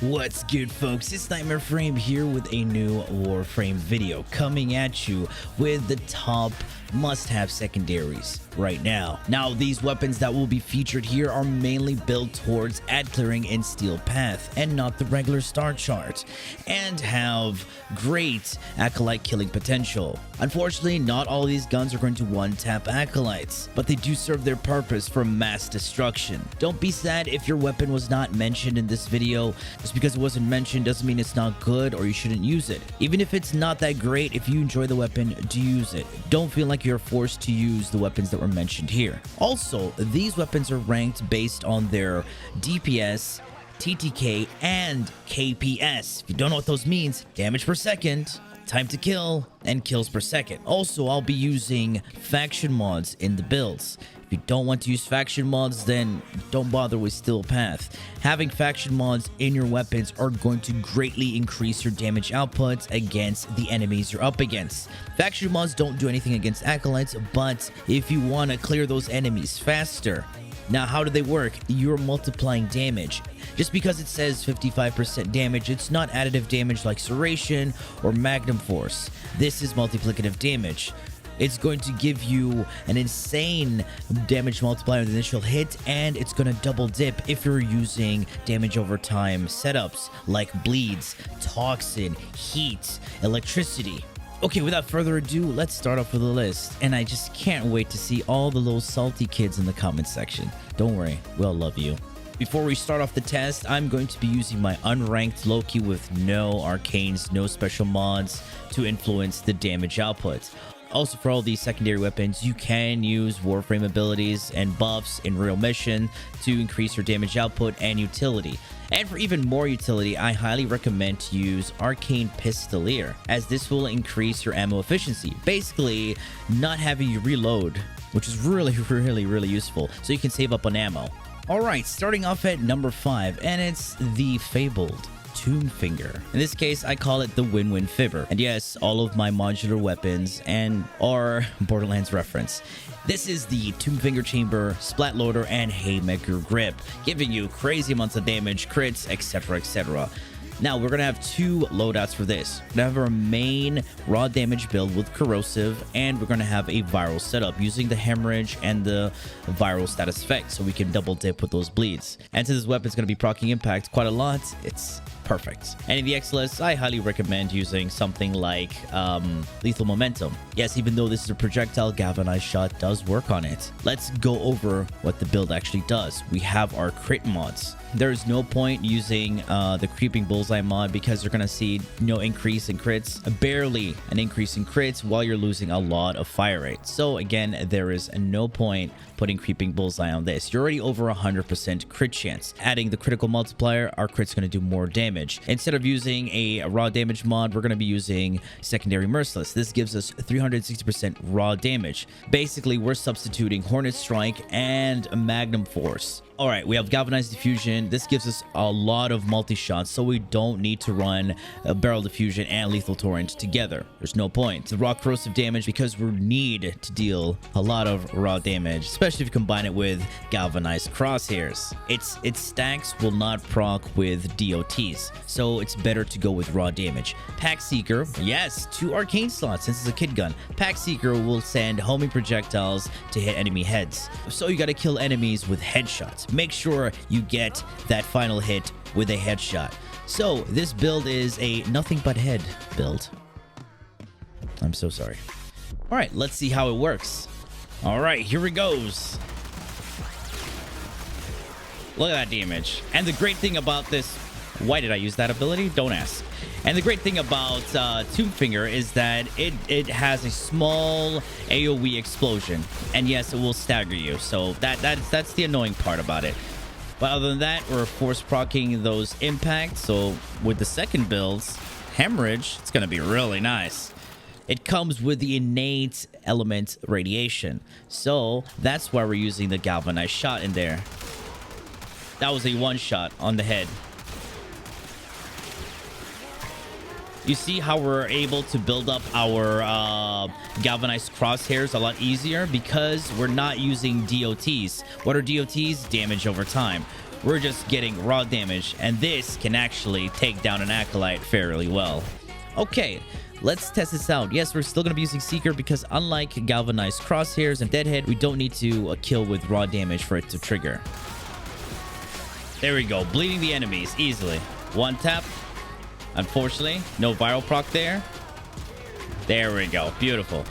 What's good, folks? It's Nightmare Frame here with a new Warframe video coming at you with the top must-have secondaries right now. Now, these weapons that will be featured here are mainly built towards ad clearing and steel path and not the regular star chart, and have great acolyte killing potential. Unfortunately, not all of these guns are going to one-tap acolytes, but they do serve their purpose for mass destruction. Don't be sad if your weapon was not mentioned in this video. Just because it wasn't mentioned doesn't mean it's not good or you shouldn't use it. Even if it's not that great, if you enjoy the weapon, do use it. Don't feel like you're forced to use the weapons that were mentioned here. Also, these weapons are ranked based on their DPS, TTK, and KPS. If you don't know what those means, damage per second, time to kill, and kills per second. Also, I'll be using faction mods in the builds. If you don't want to use faction mods, then don't bother with Steel Path. Having faction mods in your weapons are going to greatly increase your damage output against the enemies you're up against. Faction mods don't do anything against acolytes, but if you want to clear those enemies faster. Now, how do they work? You're multiplying damage. Just because it says 55% damage, it's not additive damage like Serration or Magnum Force. This is multiplicative damage. It's going to give you an insane damage multiplier in the initial hit, and it's going to double dip if you're using damage over time setups like bleeds, toxin, heat, electricity. Okay, without further ado, let's start off with a list, and I just can't wait to see all the little salty kids in the comment section. Don't worry, we all love you. Before we start off the test, I'm going to be using my unranked Loki with no arcanes, no special mods to influence the damage output. Also, for all these secondary weapons, you can use Warframe abilities and buffs in real mission to increase your damage output and utility. And for even more utility, I highly recommend to use Arcane Pistolier, as this will increase your ammo efficiency. Basically, not having you reload, which is really useful, so you can save up on ammo. Alright, starting off at number 5, and it's the fabled Tombfinger. In this case, I call it the Win-Win Fibber. And yes, all of my modular weapons and are Borderlands reference. This is the Tombfinger Chamber, Splat Loader, and Haymaker Grip, giving you crazy amounts of damage, crits, etc, etc. Now, we're going to have two loadouts for this. We're going to have our main raw damage build with corrosive, and we're going to have a viral setup using the hemorrhage and the viral status effect, so we can double dip with those bleeds. And since this weapon is going to be proccing impact quite a lot, it's perfect. And in the X list, I highly recommend using something like Lethal Momentum. Yes, even though this is a projectile, galvanized shot does work on it. Let's go over what the build actually does. We have our crit mods. There is no point using the Creeping Bullseye mod because you're going to see no increase in crits, barely an increase in crits while you're losing a lot of fire rate. So again, there is no point putting Creeping Bullseye on this. You're already over 100% crit chance. Adding the critical multiplier, our crit's going to do more damage. Instead of using a raw damage mod, we're going to be using Secondary Merciless. This gives us 360% raw damage. Basically, we're substituting Hornet Strike and Magnum Force. Alright, we have Galvanized Diffusion. This gives us a lot of multi-shots, so we don't need to run a Barrel Diffusion and Lethal Torrent together. There's no point. The raw corrosive damage, because we need to deal a lot of raw damage, especially if you combine it with Galvanized Crosshairs. Its stacks will not proc with DOTs, so it's better to go with raw damage. Pack Seeker, yes, 2 arcane slots since it's a kid gun. Pack Seeker will send homing projectiles to hit enemy heads, so you gotta kill enemies with headshots. Make sure you get that final hit with a headshot. So this build is a nothing but head build. I'm so sorry. All right, let's see how it works. All right, here it goes. Look at that damage. And the great thing about this, why did I use that ability? Don't ask. And the great thing about Tombfinger is that it has a small AoE explosion. And yes, it will stagger you. So that's the annoying part about it. But other than that, we're force proccing those impacts. So with the second builds, Hemorrhage, it's going to be really nice. It comes with the innate element radiation. So that's why we're using the galvanized shot in there. That was a one shot on the head. You see how we're able to build up our galvanized crosshairs a lot easier because we're not using DOTs. What are DOTs? Damage over time. we're just getting raw damage, and this can actually take down an Acolyte fairly well. Okay, let's test this out. Yes, we're still going to be using Seeker because unlike Galvanized Crosshairs and Deadhead, we don't need to kill with raw damage for it to trigger. There we go. Bleeding the enemies easily. One tap. Unfortunately, no viral proc there. There we go. Beautiful.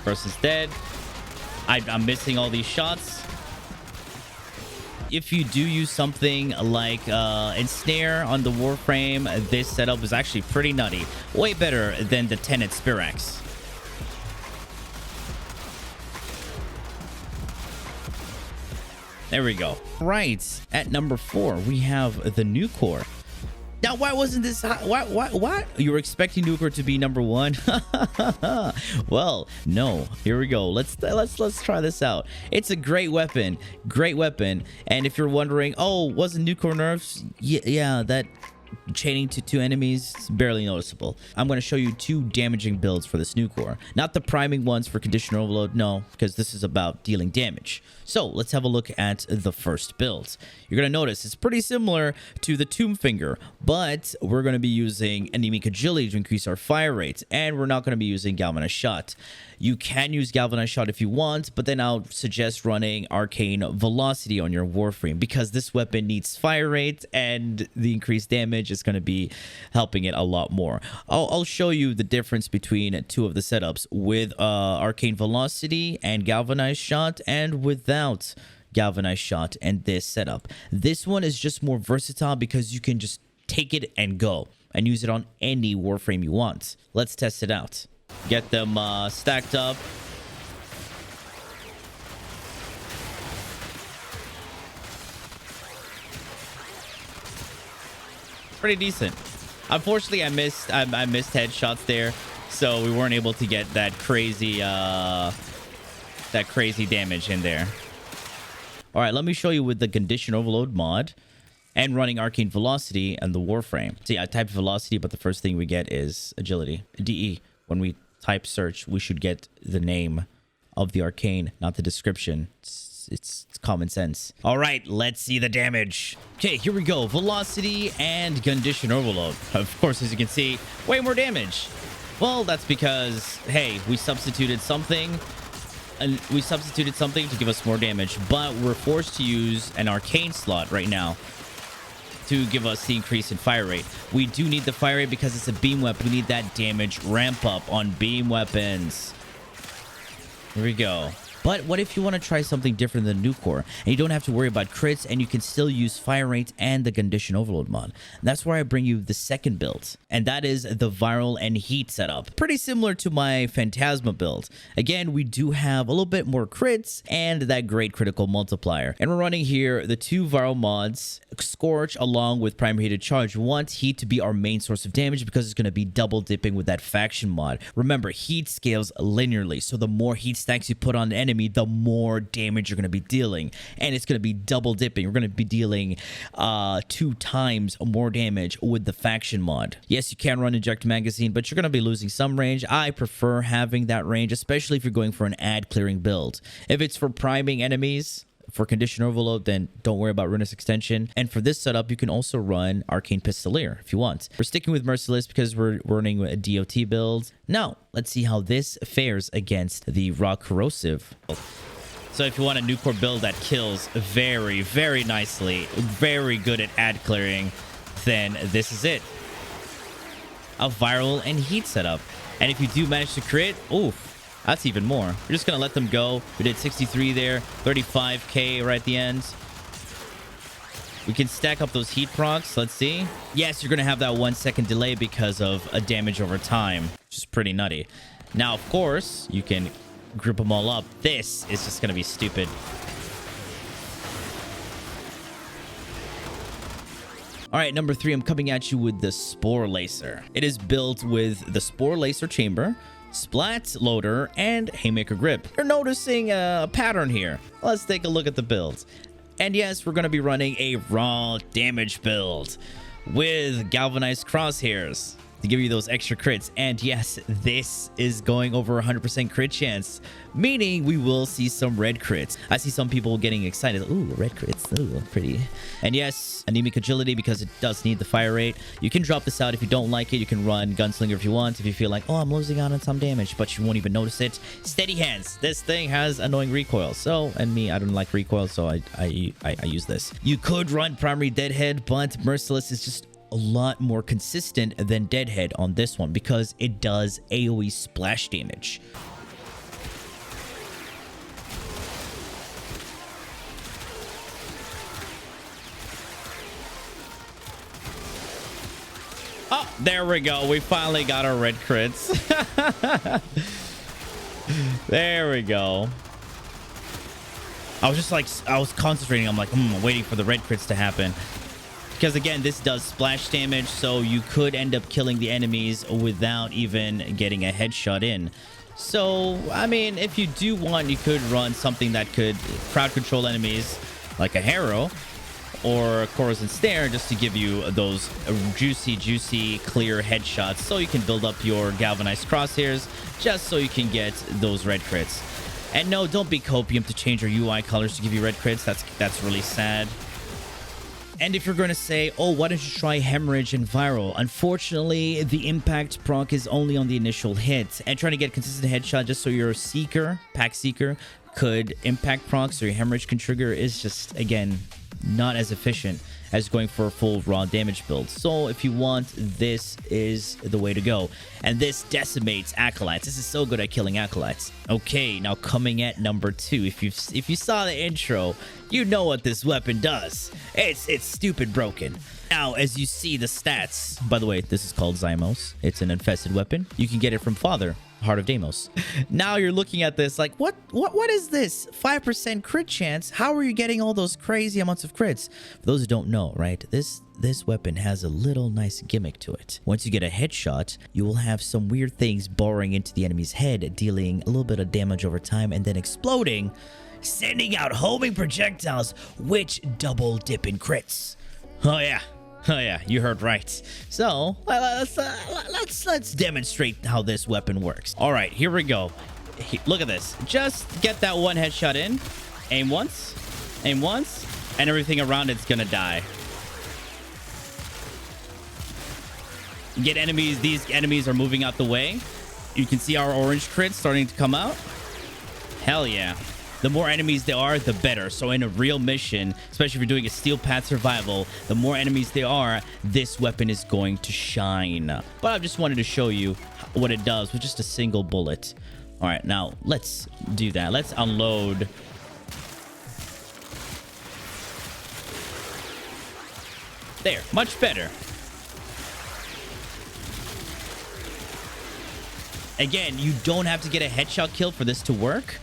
Person's dead. I'm missing all these shots. If you do use something like Ensnare on the Warframe, this setup is actually pretty nutty. Way better than the Tenet Spirax. There we go. Right, at number 4, we have the Nucor. Now, why wasn't this high? What? You were expecting Nucor to be number 1? Well, no. Here we go. Let's try this out. It's a great weapon. Great weapon. And if you're wondering, oh, wasn't Nucor nerfs? Yeah, that chaining to 2 enemies is barely noticeable. I'm going to show you 2 damaging builds for this Nucor. Not the priming ones for conditional overload, no, because this is about dealing damage. So let's have a look at the first build. You're going to notice it's pretty similar to the Tombfinger, but we're going to be using anemic agility to increase our fire rates, and we're not going to be using galvanized shot. You can use galvanized shot if you want, but then I'll suggest running arcane velocity on your Warframe because this weapon needs fire rate, and the increased damage is going to be helping it a lot more. I'll show you the difference between 2 of the setups with arcane velocity and galvanized shot, and without galvanized shot and this setup. This one is just more versatile because you can just take it and go and use it on any Warframe you want. Let's test it out. Get them stacked up. Pretty decent. Unfortunately, I missed headshots there, so we weren't able to get that crazy damage in there. All right, let me show you with the condition overload mod and running arcane velocity and the Warframe. See, I type velocity, but the first thing we get is agility, DE. When we type search, we should get the name of the arcane, not the description. It's common sense. All right, let's see the damage. Okay, here we go. Velocity and condition overload. Of course, as you can see, way more damage. Well, that's because, hey, we substituted something. And we substituted something to give us more damage, but we're forced to use an arcane slot right now to give us the increase in fire rate. We do need the fire rate because it's a beam weapon. We need that damage ramp up on beam weapons. Here we go. But what if you want to try something different than Nucor, and you don't have to worry about crits, and you can still use fire rate and the condition overload mod? And that's where I bring you the second build, and that is the viral and heat setup. Pretty similar to my Phantasma build. Again, we do have a little bit more crits and that great critical multiplier. And we're running here the 2 viral mods, Scorch along with Primer Heated Charge. We want heat to be our main source of damage because it's going to be double dipping with that faction mod. Remember, heat scales linearly, so the more heat stacks you put on the enemy, the more damage you're going to be dealing, and it's going to be double dipping. We're going to be dealing 2 times more damage with the faction mod. Yes, you can run eject magazine, but you're going to be losing some range. I prefer having that range, especially if you're going for an ad clearing build. If it's for priming enemies, for condition overload, then don't worry about Ruinous Extension. And for this setup, you can also run Arcane Pistolier if you want. We're sticking with Merciless because we're running a DOT build. Now, let's see how this fares against the Raw Corrosive. So if you want a Nucor build that kills very, very nicely, very good at ad clearing, then this is it. A viral and heat setup. And if you do manage to crit, oof. That's even more. We're just going to let them go. We did 63 there, 35k right at the end. We can stack up those heat procs. Let's see. Yes, you're going to have that 1 second delay because of a damage over time, which is pretty nutty. Now, of course, you can group them all up. This is just going to be stupid. All right, number 3, I'm coming at you with the Spore Lacer. It is built with the Spore Lacer chamber, Splat Loader, and Haymaker Grip. You're noticing a pattern here. Let's take a look at the builds. And yes, we're going to be running a raw damage build with galvanized crosshairs. to give you those extra crits. And yes, this is going over 100% crit chance, meaning we will see some red crits. I see some people getting excited. Ooh, red crits. Ooh, pretty. And yes, anemic agility because it does need the fire rate. You can drop this out if you don't like it. You can run gunslinger if you want, if you feel like, oh, I'm losing out on some damage, but you won't even notice it. Steady hands. This thing has annoying recoil. So, and me, I don't like recoil, so I use this. You could run primary deadhead, but merciless is just a lot more consistent than deadhead on this one because it does AoE splash damage. Oh, there we go. We finally got our red crits. There we go. I was just like, I was concentrating. I'm like, waiting for the red crits to happen. Because again, this does splash damage, so you could end up killing the enemies without even getting a headshot in. So, I mean, if you do want, you could run something that could crowd control enemies, like a Harrow or a Coruscant Snare, just to give you those juicy, clear headshots, so you can build up your galvanized crosshairs, just so you can get those red crits. And no, don't be copium to change your UI colors to give you red crits. That's really sad. And if you're going to say, oh, why don't you try Hemorrhage and Viral? Unfortunately, the impact proc is only on the initial hit. And trying to get a consistent headshot just so your Seeker, Pack Seeker, could impact proc, so your Hemorrhage can trigger, is just, again, not as efficient as going for a full raw damage build. So if you want, this is the way to go. And this decimates Acolytes. This is so good at killing Acolytes. Okay, now coming at number 2. If you saw the intro, you know what this weapon does. It's stupid broken. Now, as you see the stats, by the way, this is called Zymos. It's an infested weapon. You can get it from Father, Heart of Deimos. Now you're looking at this like, what is this? 5% crit chance? How are you getting all those crazy amounts of crits? For those who don't know, right? This weapon has a little nice gimmick to it. Once you get a headshot, you will have some weird things boring into the enemy's head, dealing a little bit of damage over time, and then exploding, sending out homing projectiles, which double dip in crits. Oh yeah, you heard right. So let's demonstrate how this weapon works. All right, here we go. Look at this. Just get that one headshot in. Aim once, and everything around it's gonna die. Get enemies. These enemies are moving out the way. You can see our orange crits starting to come out. Hell yeah. The more enemies there are, the better. So in a real mission, especially if you're doing a Steel Path survival, the more enemies there are, this weapon is going to shine. But I just wanted to show you what it does with just a single bullet. All right, now let's do that. Let's unload. There, much better. Again, you don't have to get a headshot kill for this to work.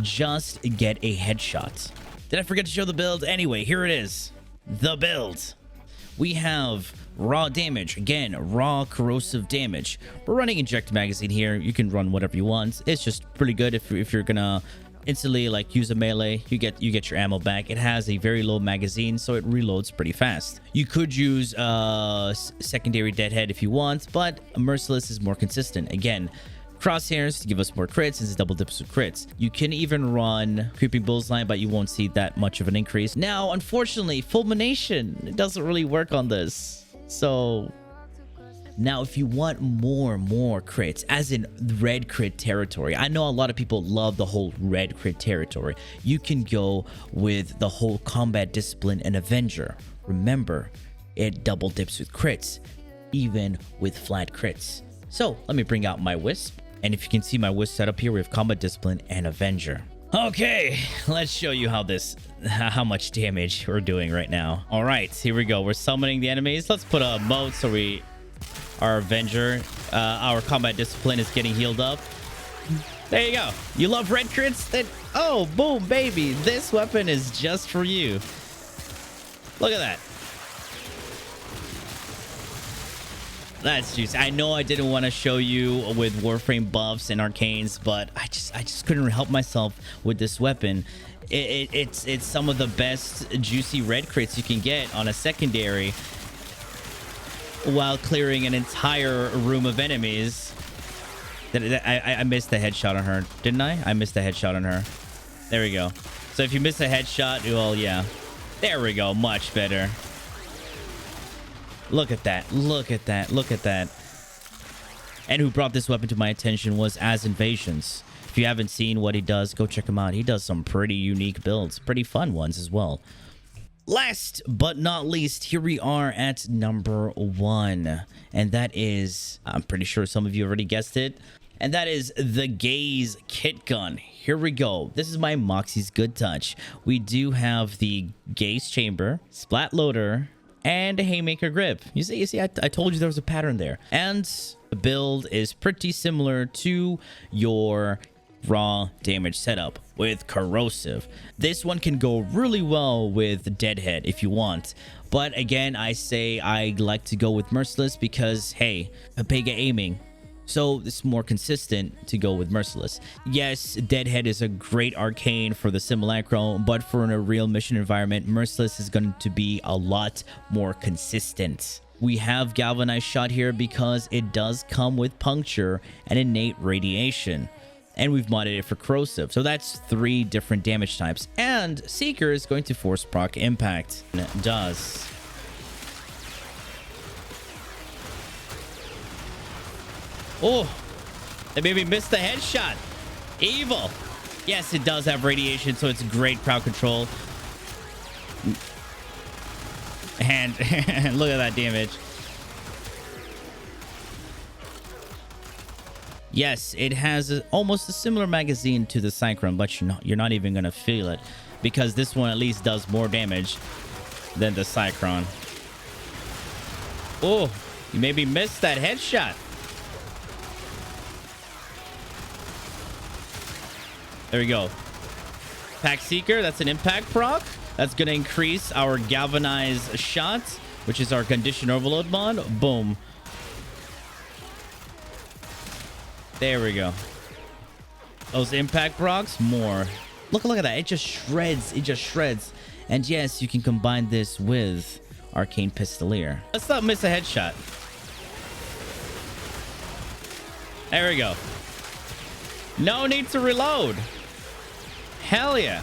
Just get a headshot. Did I forget to show the build? Anyway, here it is. The build. We have raw damage. Again, raw corrosive damage. We're running inject magazine here. You can run whatever you want. It's just pretty good if you're gonna instantly like use a melee. You get your ammo back. It has a very low magazine, so it reloads pretty fast. You could use secondary deadhead if you want, but merciless is more consistent. Again, crosshairs to give us more crits since it double dips with crits. You can even run creeping bullseye, but you won't see that much of an increase. Now, unfortunately, fulmination, it doesn't really work on this. So now if you want more crits, as in red crit territory, I know a lot of people love the whole red crit territory. You can go with the whole combat discipline and Avenger. Remember, it double dips with crits, even with flat crits. So let me bring out my Wisp. And if you can see my Wisp setup here, we have Combat Discipline and Avenger. Okay, let's show you how much damage we're doing right now. All right, here we go. We're summoning the enemies. Let's put a mode so our Avenger, our Combat Discipline is getting healed up. There you go. You love red crits? Then, oh, boom, baby. This weapon is just for you. Look at that. That's juicy. I know I didn't want to show you with Warframe buffs and arcanes, but I just couldn't help myself with this weapon. It's some of the best juicy red crits you can get on a secondary. while clearing an entire room of enemies. I missed the headshot on her, didn't I? I missed the headshot on her. There we go. So if you miss a headshot, well, yeah. There we go. Much better. Look at that. Look at that. Look at that. And who brought this weapon to my attention was As Invasions. If you haven't seen what he does, go check him out. He does some pretty unique builds. Pretty fun ones as well. Last but not least, here we are at number 1. And that is, I'm pretty sure some of you already guessed it. And that is the Gaze Kit Gun. Here we go. This is my Moxie's Good Touch. We do have the Gaze Chamber, Splat Loader, and a Haymaker Grip. You see, I told you there was a pattern there. And the build is pretty similar to your raw damage setup with Corrosive. This one can go really well with Deadhead if you want. But again, I say I like to go with Merciless because, hey, a big aiming. So it's more consistent to go with Merciless. Yes, Deadhead is a great arcane for the Simulacrum, but for in a real mission environment, Merciless is going to be a lot more consistent. We have Galvanized Shot here because it does come with Puncture and Innate Radiation. And we've modded it for Corrosive. So that's 3 different damage types. And Seeker is going to force proc Impact. And it does. Oh, they made me miss the headshot. Evil. Yes, it does have radiation, so it's great crowd control. And look at that damage. Yes, it has almost a similar magazine to the Cyclone, but you're not even going to feel it because this one at least does more damage than the Cyclone. Oh, you maybe missed that headshot. There we go. Pack Seeker, that's an impact proc. That's going to increase our Galvanized Shot, which is our Condition Overload mod. Boom. There we go. Those impact procs, more. Look at that. It just shreds. It just shreds. And yes, you can combine this with Arcane Pistolier. Let's not miss a headshot. There we go. No need to reload. Hell yeah.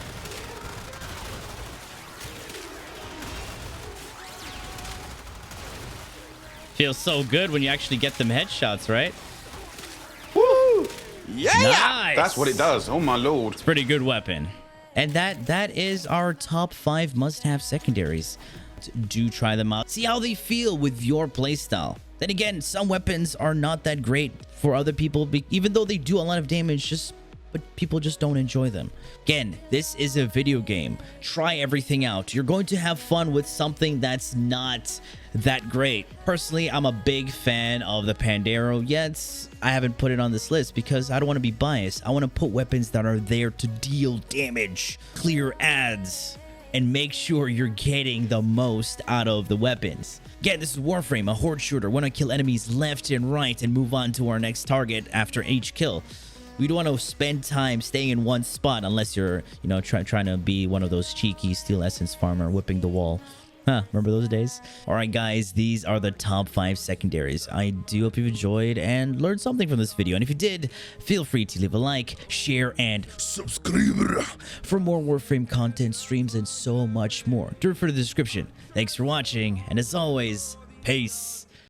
Feels so good when you actually get them headshots, right? Woo! Yeah! Nice. That's what it does. Oh my lord. It's a pretty good weapon. And that is our top 5 must-have secondaries. Do try them out. See how they feel with your playstyle. Then again, some weapons are not that great for other people, even though they do a lot of damage, but people just don't enjoy them. Again, this is a video game. Try everything out. You're going to have fun with something that's not that great. Personally, I'm a big fan of the Pandero, yet I haven't put it on this list because I don't want to be biased. I want to put weapons that are there to deal damage, clear ads, and make sure you're getting the most out of the weapons. Again, this is Warframe, a horde shooter. Want to kill enemies left and right and move on to our next target after each kill. We don't want to spend time staying in one spot unless you're, trying to be one of those cheeky Steel Essence farmer whipping the wall. Huh, remember those days? All right, guys, these are the top 5 secondaries. I do hope you've enjoyed and learned something from this video. And if you did, feel free to leave a like, share, and subscribe for more Warframe content, streams, and so much more. Do refer to the description. Thanks for watching, and as always, peace.